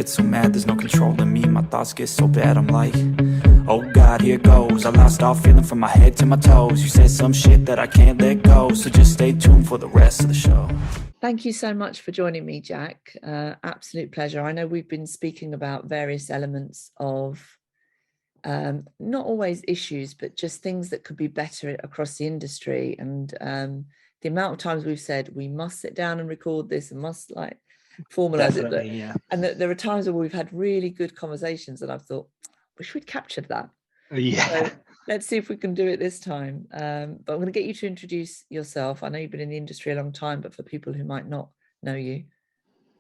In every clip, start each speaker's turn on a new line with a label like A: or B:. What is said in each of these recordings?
A: get so mad, there's no controlling me. My thoughts get so bad, I'm like, oh God, here goes. I lost all feeling from my head to my toes. You said some shit that I can't let go, so just stay tuned for the rest of the show.
B: Thank you so much for joining me, Jack. Absolute pleasure. I know we've been speaking about various elements of not always issues, but just things that could be better across the industry. And the amount of times we've said we must sit down and record this and must like formalize it.
C: Yeah.
B: And that there are times where we've had really good conversations and I've thought, wish we'd captured that.
C: Yeah.
B: So let's see if we can do it this time. But I'm going to get you to introduce yourself. I know you've been in the industry a long time, but for people who might not know you,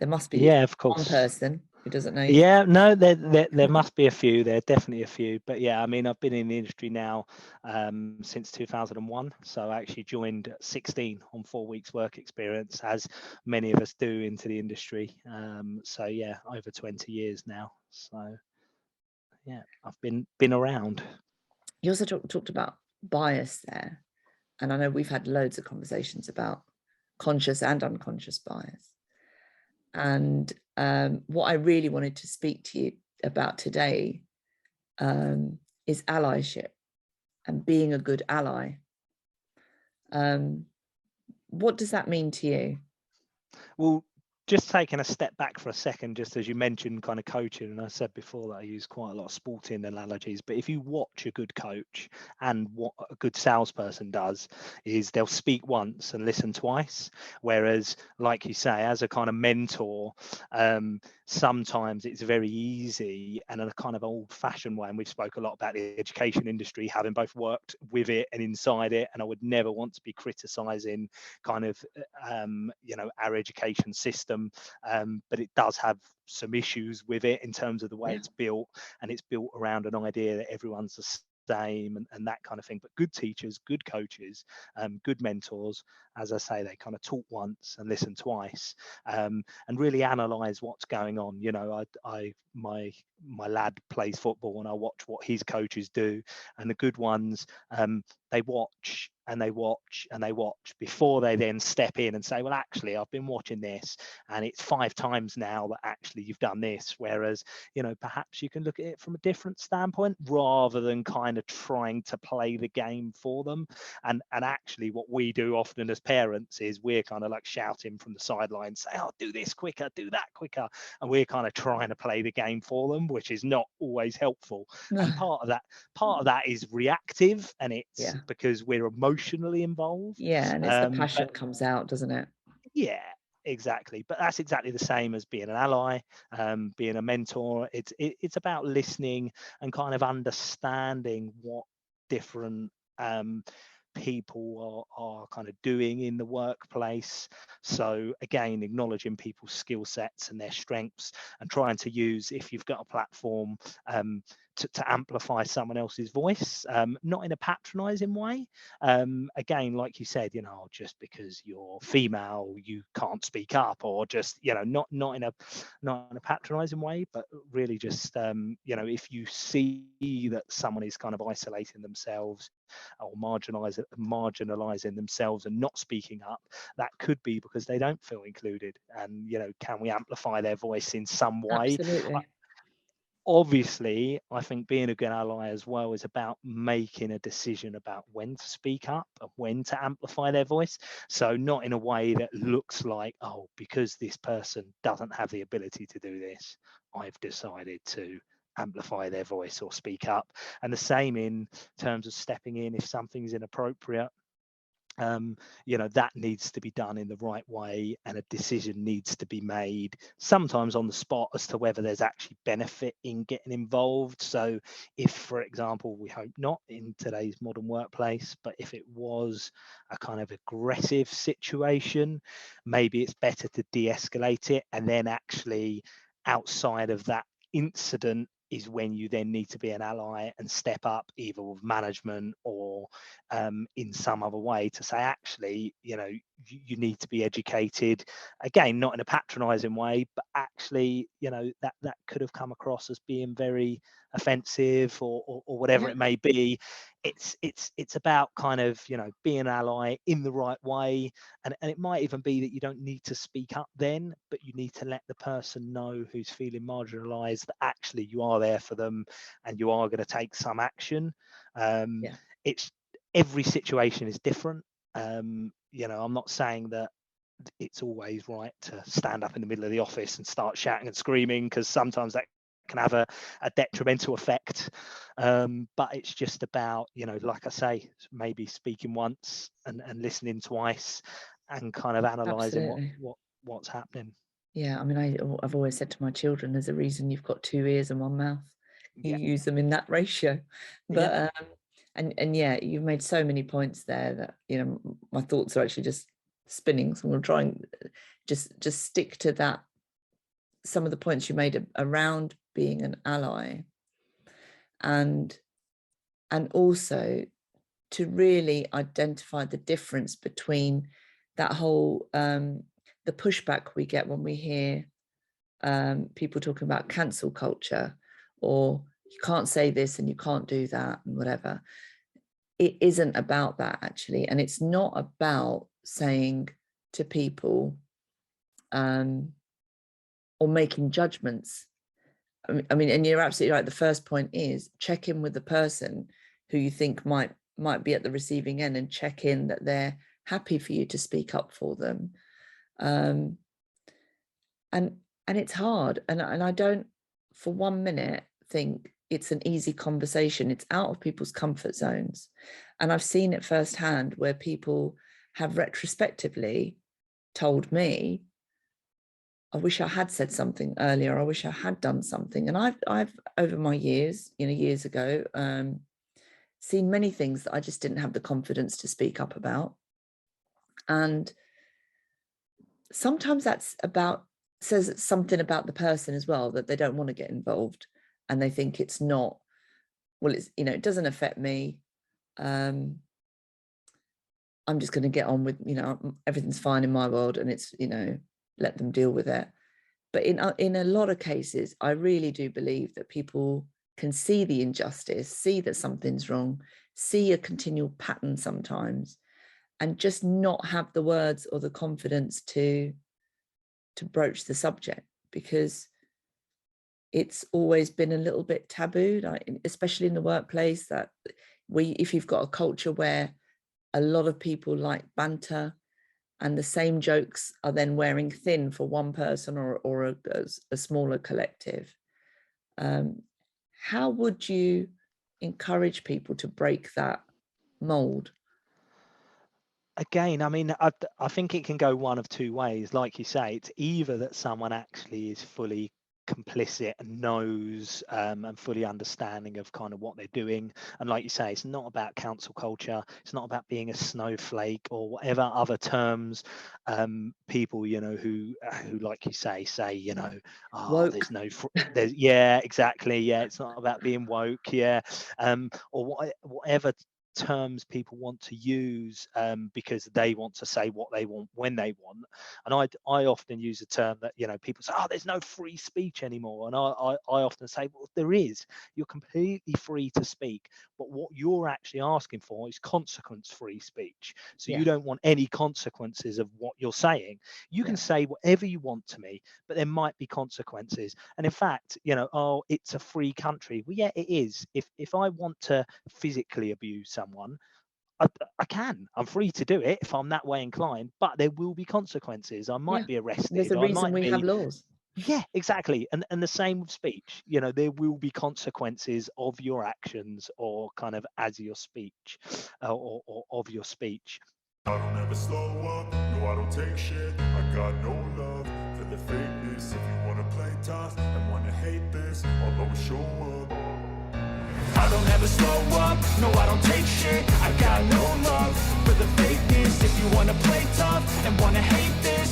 B: there must be
C: of course.
B: one person who doesn't know you.
C: Yeah, no, there must be a few. There are definitely a few. But yeah, I mean, I've been in the industry now since 2001. So I actually joined at 16 on 4 weeks work experience, as many of us do into the industry. So yeah, over 20 years now. So yeah, I've been around.
B: You also talked about bias there. And I know we've had loads of conversations about conscious and unconscious bias. And what I really wanted to speak to you about today is allyship and being a good ally. What does that mean to you?
C: Well, just taking a step back for a second, just as you mentioned kind of coaching, and I said before that I use quite a lot of sporting analogies, but if you watch a good coach, and what a good salesperson does is they'll speak once and listen twice. Whereas, like you say, as a kind of mentor, sometimes it's very easy and in a kind of old-fashioned way, and we've spoke a lot about the education industry, having both worked with it and inside it, and I would never want to be criticizing kind of our education system, but it does have some issues with it in terms of the way it's built, and it's built around an idea that everyone's the same and that kind of thing. But good teachers, good coaches, good mentors, as I say, they kind of talk once and listen twice, and really analyze what's going on. You know, my lad plays football and I watch what his coaches do, and the good ones, they watch and they watch and they watch before they then step in and say, well, actually, I've been watching this and it's 5 times now that actually you've done this. Whereas, you know, perhaps you can look at it from a different standpoint rather than kind of trying to play the game for them. And actually what we do often as parents is we're kind of like shouting from the sidelines, say, oh, do this quicker, do that quicker. And we're kind of trying to play the game for them, which is not always helpful. And part of that is reactive, and it's because we're emotionally involved.
B: Yeah, and it's the passion comes out, doesn't it?
C: Yeah, exactly. But that's exactly the same as being an ally, being a mentor. It's about listening and kind of understanding what different people are kind of doing in the workplace. So again, acknowledging people's skill sets and their strengths, and trying to use, if you've got a platform, to amplify someone else's voice, not in a patronizing way. Again, like you said, you know, just because you're female you can't speak up, or just, you know, not in a patronizing way, but really just, you know, if you see that someone is kind of isolating themselves or marginalizing themselves and not speaking up, that could be because they don't feel included. And, you know, can we amplify their voice in some way?
B: Absolutely.
C: Obviously, I think being a good ally as well is about making a decision about when to speak up and when to amplify their voice. So not in a way that looks like, oh, because this person doesn't have the ability to do this, I've decided to amplify their voice or speak up. And the same in terms of stepping in if something's inappropriate. You know, that needs to be done in the right way, and a decision needs to be made sometimes on the spot as to whether there's actually benefit in getting involved. So if, for example, we hope not in today's modern workplace, but if it was a kind of aggressive situation, maybe it's better to de-escalate it, and then actually outside of that incident is when you then need to be an ally and step up, either with management or in some other way, to say, actually, you need to be educated, again, not in a patronizing way, but actually, that could have come across as being very offensive or whatever it may be. It's about kind of, being an ally in the right way. And it might even be that you don't need to speak up then, but you need to let the person know who's feeling marginalized that actually you are there for them and you are going to take some action. It's every situation is different. I'm not saying that it's always right to stand up in the middle of the office and start shouting and screaming, because sometimes that can have a detrimental effect. But it's just about, like I say, maybe speaking once and listening twice and kind of analysing what's happening.
B: Yeah, I mean, I've always said to my children, there's a reason you've got 2 ears and 1 mouth. You use them in that ratio. But and yeah, you've made so many points there that my thoughts are actually just spinning. So I'm going to try and just stick to that. Some of the points you made around being an ally, and also to really identify the difference between that whole the pushback we get when we hear people talking about cancel culture, or you can't say this and you can't do that and whatever. It isn't about that, actually. And it's not about saying to people or making judgments. I mean, and you're absolutely right. The first point is check in with the person who you think might be at the receiving end, and check in that they're happy for you to speak up for them. And it's hard. And I don't for 1 minute think it's an easy conversation. It's out of people's comfort zones. And I've seen it firsthand where people have retrospectively told me, I wish I had said something earlier. I wish I had done something. And I've over my years, years ago, seen many things that I just didn't have the confidence to speak up about. And sometimes says something about the person as well, that they don't want to get involved and they think it's not, well, it's, it doesn't affect me. I'm just going to get on with, everything's fine in my world, and it's, let them deal with it. But in a lot of cases, I really do believe that people can see the injustice, see that something's wrong, see a continual pattern sometimes, and just not have the words or the confidence to broach the subject, because it's always been a little bit taboo, especially in the workplace, that if you've got a culture where a lot of people like banter, and the same jokes are then wearing thin for one person or a smaller collective, how would you encourage people to break that mold?
C: Again, I mean, I think it can go one of two ways. Like you say, it's either that someone actually is fully complicit and knows and fully understanding of kind of what they're doing. And like you say, it's not about cancel culture. It's not about being a snowflake or whatever other terms people, who like you say,
B: Woke.
C: there's yeah, exactly. Yeah. It's not about being woke. Yeah. Or whatever terms people want to use because they want to say what they want when they want. And I often use a term that people say, there's no free speech anymore, and I often say, well, there is. You're completely free to speak, but what you're actually asking for is consequence-free speech. So you don't want any consequences of what you're saying. You can say whatever you want to me, but there might be consequences. And in fact, it's a free country. Well, yeah, it is. If I want to physically abuse someone, I can. I'm free to do it if I'm that way inclined, but there will be consequences. I might be arrested.
B: There's a reason we have laws.
C: Yeah, exactly. And the same with speech. There will be consequences of your actions, or kind of as your speech, or of your speech.
D: I don't ever slow up, no, I don't take shit. I got no love for the fakeness. If you wanna play tough and wanna hate this, I'll always show up. I don't ever slow up, no, I don't take shit. I got no love for the fakeness. If you wanna play tough and wanna hate this,